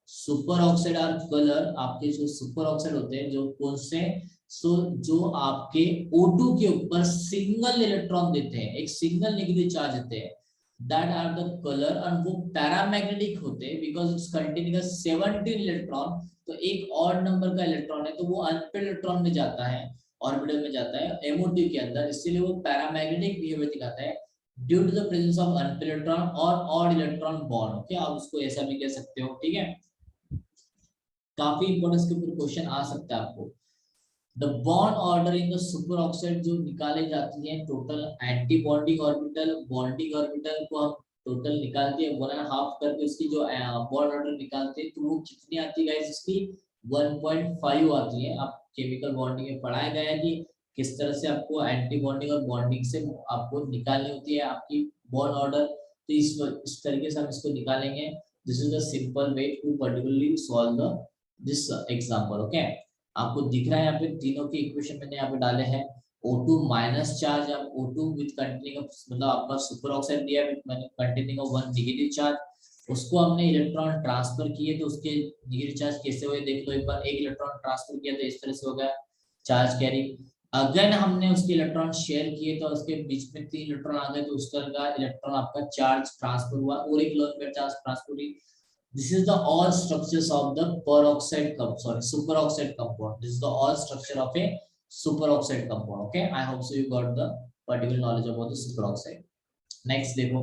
सुपर ऑक्साइड आर कलर, आपके जो सुपर ऑक्साइड होते हैं जो कौन से? जो आपके O2 के ऊपर सिंगल इलेक्ट्रॉन देते हैं, एक सिंगल नेगेटिव चार्ज देते हैं, दैट आर द कलर, और वो पैरामैग्नेटिक होते हैं बिकॉज इट्स कंटेनिंग 17 इलेक्ट्रॉन। तो एक ऑड नंबर का इलेक्ट्रॉन है तो वो अनपेड इलेक्ट्रॉन में जाता है, ऑर्बिटल में जाता है MO2 के अंदर, इसीलिए वो पैरामैग्नेटिक बिहेवियर दिखाता है due to the presence of unpaired electron और ऑड इलेक्ट्रॉन बॉन्ड। ओके, आप उसको ऐसा भी कह सकते हो। ठीक है, काफी इंपॉर्टेंस के ऊपर क्वेश्चन आ सकता है आपको। The bond order in the super oxide जो निकाले जाती है टोटल एंटी बॉन्डिंग ऑर्बिटल को हम टोटल निकालते हैं 1.5 करके, उसकी जो बॉन्ड ऑर्डर निकालते हैं तो वो कितनी आती है गाइस? इसकी 1.5 आती है। आप केमिकल बॉन्डिंग में पढ़ाया गया है कि किस तरह से आपको एंटी बॉन्डिंग और बॉन्डिंग से आपको निकालनी होती है आपकी बॉन्ड ऑर्डर। तो इस तरीके से हम इसको निकालेंगे। This is the simple way to particularly solve the this example. Okay, आपको दिख रहा है यहाँ पे तीनों के इक्वेशन मैंने यहाँ पे डाले हैं। O2 माइनस चार्ज, अब O2 विद कंटेनिंग मतलब आपका सुपर ऑक्साइड दिया है कंटेनिंग ऑफ 1 नेगेटिव चार्ज, उसको हमने इलेक्ट्रॉन ट्रांसफर किए तो उसके नेगेटिव चार्ज कैसे हुए देख लो एक बार। एक इलेक्ट्रॉन ट्रांसफर किया तो इस तरह से हो गया चार्ज कैरी। अगेन हमने उसके इलेक्ट्रॉन शेयर किए तो उसके बीच में 3 इलेक्ट्रॉन आ गए तो उस तरह का इलेक्ट्रॉन आपका चार्ज ट्रांसफर हुआ और एक लोन में चार्ज ट्रांसफर हुई। This is the all structures of the superoxide compound. This is the all structure of a superoxide compound. Okay, I hope so you got the particular knowledge about the superoxide. Next देखो,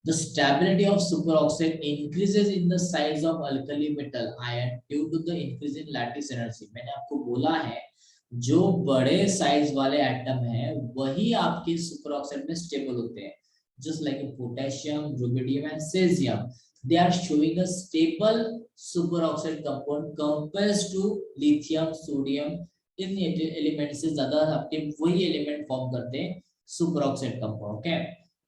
The stability of superoxide increases in the size of alkali metal ion due to the increase in lattice energy. मैंने आपको बोला है जो बड़े size वाले atom है वही आपके सुपरऑक्साइड में स्टेबल होते हैं. Just like potassium, rubidium and cesium, they are showing a stable superoxide compound compared to lithium, sodium. In element से ज्यादा आपके वही एलिमेंट फॉर्म करते हैं superoxide compound. Okay,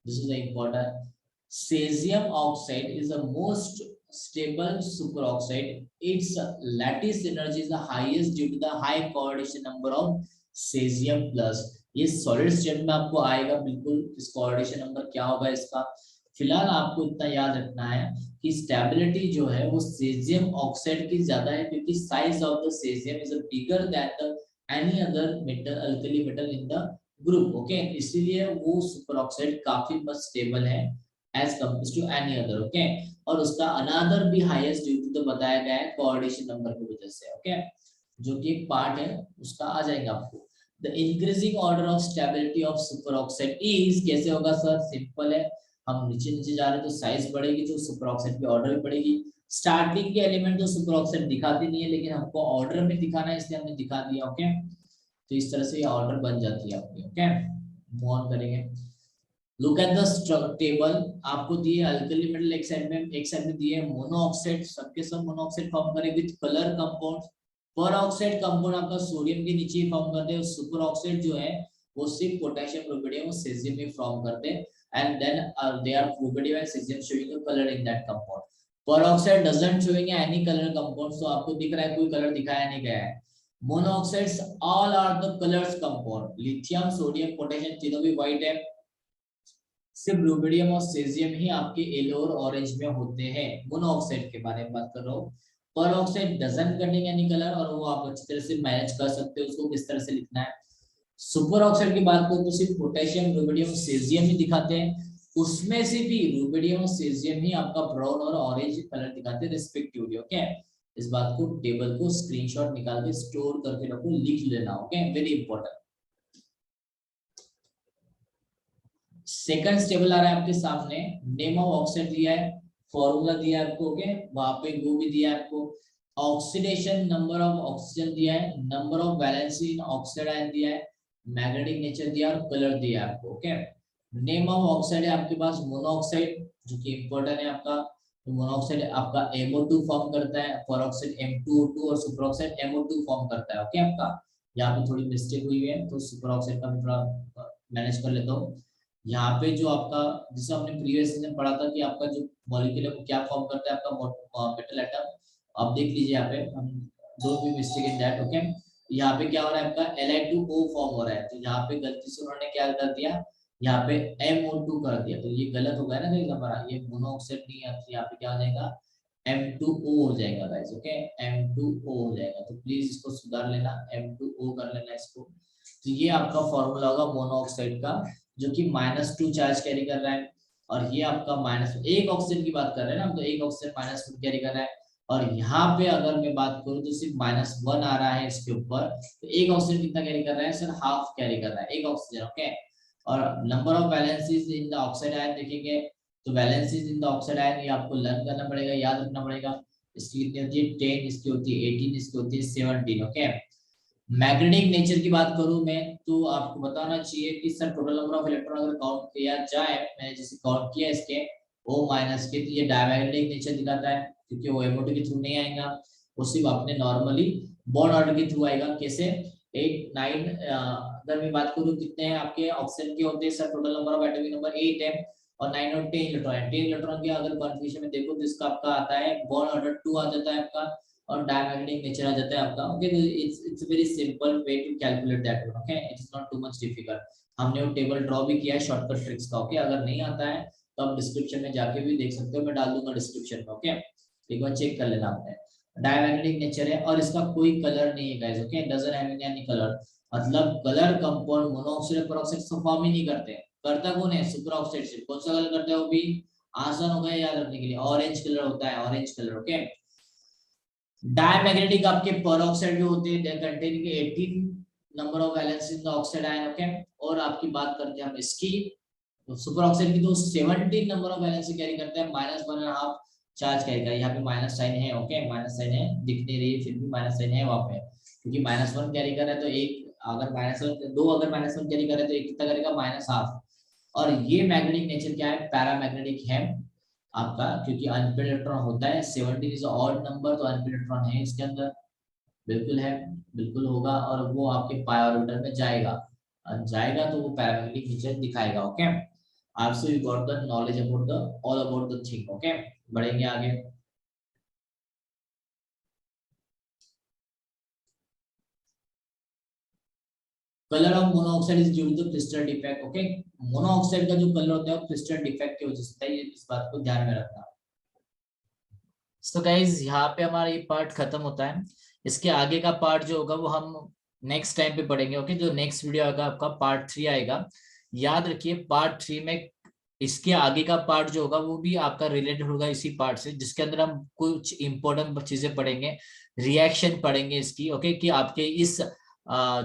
this is the important. Cesium oxide is the most stable superoxide. Its lattice energy is the highest due to the high coordination number of cesium plus. ये solid state में आपको आएगा बिल्कुल. इस coordination number क्या होगा इसका. फिलहाल आपको इतना याद रखना है कि स्टेबिलिटी जो है वो सेजियम ऑक्साइड की ज्यादा है क्योंकि size of the caesium is bigger than the any other metal alkali metal in the group. Okay, इसीलिए वो सुपर ऑक्साइड काफी मच स्टेबल है as compared to any other. Okay, और उसका another भी highest due to तो बताया गया है coordination number की वजह से. Okay, जो कि एक पार्ट है उसका आ जाएगा आपको. The increasing order of stability of superoxide is कैसे होगा सर. सिंपल है, हम नीचे नीचे जा रहे हैं तो साइज बढ़ेगी तो सुपरऑक्साइड की ऑर्डर भी बढ़ेगी. स्टार्टिंग के एलिमेंट तो सुपरऑक्साइड दिखाती नहीं है लेकिन हमको ऑर्डर में दिखाना है इसलिए हमने दिखा दिया. ओके, तो इस तरह से ये ऑर्डर बन जाती है आपकी. ओके, मूव ऑन करेंगे. Look at the table. आपको दिए अल्कली मेटल एक साइड में दिए मोनोऑक्साइड. सबके सब मोनोऑक्साइड फॉर्म करे with colour compound. Peroxide compound आपका सोडियम के नीचे ही फॉर्म करते हैं. सुपर ऑक्साइड जो है वो सिर्फ पोटेशियम, रुबिडियम और सेजियम में फॉर्म करते हैं. And then they are rubidium and caesium showing a colour in that compound. Peroxide doesn't showing any colour compound. तो आपको दिख रहा है कोई कलर दिखाया नहीं गया है. Monoxides all are the colours compound. Lithium, sodium, potassium तीनों भी व्हाइट है. सिर्फ रुबिडियम और सेजियम ही आपके येलो और ऑरेंज में होते हैं. मोनोऑक्साइड के बारे में बात कर रहा हूँ. पर oxide doesn't contain any colour और वो आप अच्छी तरह से मैनेज कर सकते हो उसको किस तरह से लिखना है. सुपर ऑक्साइड की बात करूं तो सिर्फ पोटेशियम, रुबिडियम, सेजियम ही दिखाते हैं. उसमें से भी रुबिडियम और सेजियम ही आपका ब्राउन और ऑरेंज कलर दिखाते हैं रिस्पेक्टिवली. ओके, इस बात को टेबल को स्क्रीनशॉट निकाल के स्टोर करके रखो, लिख लेना. Okay, very important. Second stable आ रहा है आपके सामने. नेम ऑफ ऑक्साइड दिया है, फॉर्मूला दिया है आपको. ओके, वहां पे वो भी दिया है आपको. ऑक्सीडेशन नंबर ऑफ ऑक्सीजन दिया है, number of valency in oxide ion दिया है, मैग्नेटिक नेचर दिया और कलर दिया है आपको. ओके, नेम ऑफ ऑक्साइड है आपके पास मोनोऑक्साइड जो कि इंपॉर्टेंट है आपका. तो मोनोऑक्साइड आपका MO2 फॉर्म करता है, पर ऑक्साइड M2O2 और सुपर ऑक्साइड MO2 फॉर्म करता है. ओके, आपका यहाँ पे थोड़ी मिस्टेक हुई है तो सुपर ऑक्साइड का मैं थोड़ा मैनेज कर लेता हूँ. यहाँ पे जो आपका जिसे हमने प्रीवियस में पढ़ा था कि आपका जो मॉलिक्यूल है वो क्या फॉर्म करता है आपका मेटल एटम. आप देख लीजिए यहाँ पे हम don't be mistake in that. Okay, यहाँ पे क्या हो रहा है आपका Li2O फॉर्म हो रहा है. तो यहाँ पे गलती से उन्होंने क्या कर दिया, यहाँ पे MO2 कर दिया. तो ये गलत हो गया ना कहीं हमारा. ये मोनोऑक्साइड नहीं है, यहाँ पे क्या हो जाएगा M2O हो जाएगा गाइस. ओके, M2O हो जाएगा. तो प्लीज इसको सुधार लेना, M2O कर लेना इसको. तो ये आपका फॉर्मूला होगा मोनोऑक्साइड का जो कि -2 चार्ज कैरी कर रहा है. और ये आपका एक ऑक्सीजन की बात कर रहे हैं ना, तो एक ऑक्सीजन -2 कैरी कर रहा है. और यहाँ पे अगर मैं बात करूँ तो सिर्फ -1 आ रहा है इसके ऊपर. तो एक ऑक्सीजन कितना कैरी कर रहा है सर, हाफ कैरी कर रहा है एक ऑक्सीजन. ओके, और number of valencies in the oxide ion देखेंगे तो valencies in the oxide ion ये आपको लर्न करना पड़ेगा, याद रखना पड़ेगा. इसकी कितनी होती है 10, इसकी होती है 18, इसकी होती है 17. ओके, मैग्नेटिक नेचर की बात करूं मैं तो आपको बताना चाहिए कि sir total number of electron अगर काउंट किया जाए, मैंने जैसे काउंट किया इसके O- के, तो ये डायमैग्नेटिक नेचर दिखाता है क्योंकि वो MO2 के थ्रू नहीं आएगा, वो सिर्फ अपने नॉर्मली बॉन्ड ऑर्डर के थ्रू आएगा. कैसे 8 9 अगर मैं बात करूं कितने हैं आपके ऑक्सीजन के होते हैं sir, total number of atomic number 8 है और 9 और 10 इलेक्ट्रॉन है. 10 इलेक्ट्रॉन के अगर कॉन्फ़िगरेशन में देखो तो इसका आपका आता है बॉन्ड ऑर्डर 2 आ जाता है आपका और डायमैग्नेटिक नेचर आ जाता है आपका. ओके, तो it's very simple way to calculate that one. Okay, it is not too much difficult. हमने वो टेबल ड्रॉ भी किया है शॉर्टकट ट्रिक्स का. ओके, अगर नहीं आता है तो आप डिस्क्रिप्शन में जाके भी देख सकते हो, मैं डाल दूंगा डिस्क्रिप्शन में. ओके, एक बार चेक कर लेना आपने. डायमैग्नेटिक नेचर है और इसका कोई कलर नहीं है guys. Okay, doesn't have any colour. मतलब कलर कंपाउंड मोनोऑक्साइड पेरोक्साइड से फॉर्म ही नहीं करते. करता कौन है, सुपर ऑक्साइड से. कौन सा कलर करता है वो भी आसान हो गया याद रखने के लिए, ऑरेंज कलर होता है, ऑरेंज कलर. ओके, डायमैग्नेटिक आपके पेरोक्साइड जो होते हैं, they containing 18 number of valency in the oxide ion. Okay, और आपकी बात करते हैं हम इसकी तो सुपर ऑक्साइड की तो 17 नंबर ऑफ वैलेंसी कैरी करता है, -1.5 चार्ज कैरी कर, यहाँ पे माइनस साइन है, ओके माइनस साइन है, दिख नहीं रही है फिर भी माइनस साइन है वहां पे, क्योंकि -1 कैरी कर रहा है तो एक, अगर -1 दो अगर -1 कैरी कर रहा है तो एक कितना करेगा, -1/2। और ये मैग्नेटिक नेचर क्या है, पैरामैग्नेटिक है आपका, क्योंकि अनपेड इलेक्ट्रॉन होता है, 17 इज ऑड नंबर, तो अनपेड इलेक्ट्रॉन है इसके अंदर, बिल्कुल है, बिल्कुल होगा, और वो आपके पाई ऑर्बिटर में जाएगा, जाएगा तो वो पैरामैग्नेटिक नेचर दिखाएगा, ओके। आपसे you got the knowledge about the all about the thing, okay. बढ़ेंगे आगे। Colour of monoxide is due to the crystal defect, okay. Monoxide का जो कलर होता है वो क्रिस्टल डिफेक्ट की वजह से है, ये इस बात को ध्यान में रखना। तो गाइज यहाँ पे हमारा ये पार्ट खत्म होता है, इसके आगे का पार्ट जो होगा वो हम नेक्स्ट टाइम पे पढ़ेंगे, ओके। जो नेक्स्ट वीडियो आएगा आपका पार्ट 3 आएगा, याद रखिए पार्ट 3 में इसके आगे का पार्ट जो होगा वो भी आपका रिलेटेड होगा इसी पार्ट से, जिसके अंदर हम कुछ इंपॉर्टेंट चीजें पढ़ेंगे, रिएक्शन पढ़ेंगे इसकी, ओके, कि आपके इस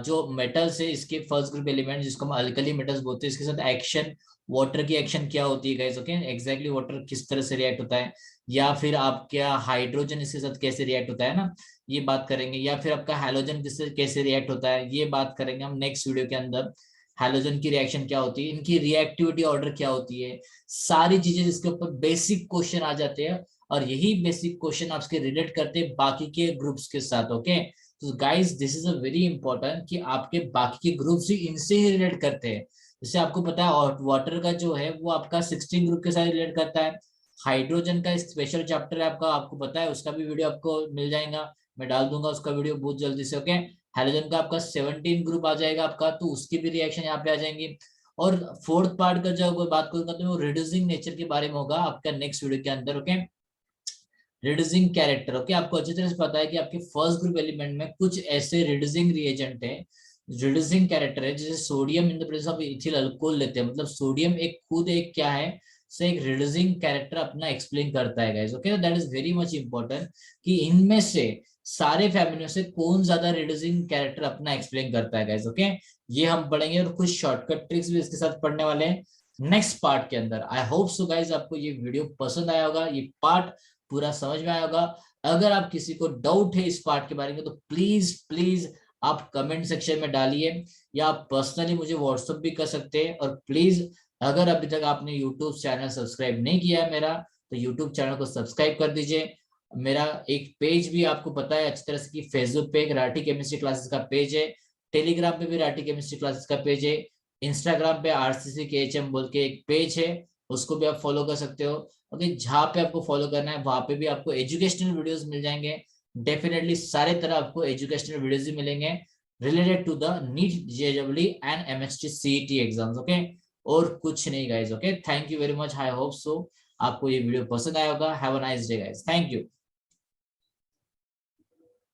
जो मेटल्स है इसके फर्स्ट ग्रुप एलिमेंट जिसको हम अल्कली मेटल्स बोलते हैं, इसके साथ एक्शन, वाटर की एक्शन क्या होती है गाइस, ओके, एग्जैक्टली वाटर किस तरह से रिएक्ट होता है, या फिर आपका हाइड्रोजन इसके साथ कैसे रिएक्ट होता है ना, ये बात करेंगे, या फिर आपका हैलोजन किससे कैसे रिएक्ट होता है, ये बात करेंगे हम नेक्स्ट वीडियो के अंदर। हैलोजन की रिएक्शन क्या होती है, इनकी रिएक्टिविटी ऑर्डर क्या होती है, सारी चीजें जिसके ऊपर बेसिक क्वेश्चन आ जाते हैं, और यही बेसिक क्वेश्चन आपके रिलेट करते हैं बाकी के ग्रुप्स के साथ, ओके। तो guys this is a very important कि आपके बाकी के ग्रुप्स ही इनसे ही रिलेट करते हैं। जैसे आपको पता है और वाटर का जो है वो आपका 16 ग्रुप के साथ रिलेट करता है, हाइड्रोजन का एक स्पेशल चैप्टर है आपका, आपको पता है, उसका भी वीडियो आपको मिल जाएगा, मैं डाल दूंगा उसका वीडियो बहुत जल्दी से, ओके। हाइड्रोजन का आपका 17 ग्रुप आ जाएगा आपका, तो उसकी भी रिएक्शन यहाँ पे आ जाएंगी। और फोर्थ पार्ट का जो बात करूंगा तो वो रिड्यूसिंग नेचर के बारे में होगा आपका नेक्स्ट वीडियो के अंदर, ओके। रिड्यूसिंग कैरेक्टर, ओके, आपको अच्छी तरह से पता है कि आपके फर्स्ट ग्रुप एलिमेंट में कुछ ऐसे रिड्यूसिंग रिएजेंट है, रिड्यूसिंग कैरेक्टर है, जैसे sodium in the presence of ethyl alcohol लेते हैं, मतलब सोडियम एक खुद एक क्या है, से एक रिड्यूसिंग कैरेक्टर अपना एक्सप्लेन करता है guys, okay. That is very much important कि इनमें से सारे फैमिलियों से कौन ज्यादा रिड्यूसिंग कैरेक्टर अपना एक्सप्लेन करता है गाइस, ओके। ये हम पढ़ेंगे और कुछ शॉर्टकट ट्रिक्स भी इसके साथ पढ़ने वाले हैं नेक्स्ट पार्ट के अंदर। आई होप सो गाइस आपको ये वीडियो पसंद आया होगा, ये पार्ट पूरा समझ में आया होगा। अगर आप किसी को डाउट है इस पार्ट के बारे में तो प्लीज प्लीज आप कमेंट सेक्शन में डालिए, या आप पर्सनली मुझे व्हाट्सएप भी कर सकते हैं। और प्लीज अगर अभी तक आपने यूट्यूब चैनल सब्सक्राइब नहीं किया है मेरा, तो यूट्यूब चैनल को सब्सक्राइब कर दीजिए। मेरा एक पेज भी आपको पता है अच्छी तरह से कि फेसबुक पे एक राठी केमिस्ट्री क्लासेस का पेज है, टेलीग्राम पे भी राठी केमिस्ट्री क्लासेस का पेज है, इंस्टाग्राम पे RCC KHM बोल के एक पेज है, उसको भी आप फॉलो कर सकते हो, ओके। जहाँ पे आपको फॉलो करना है वहां पे भी आपको एजुकेशनल वीडियोस मिल जाएंगे, डेफिनेटली सारे तरह आपको एजुकेशनल वीडियोस भी मिलेंगे related to the NEET JEE and MHT CET exams, okay. और कुछ नहीं guys, okay. Thank you very much, I hope so आपको ये वीडियो पसंद आया होगा। Have a nice day guys, thank you.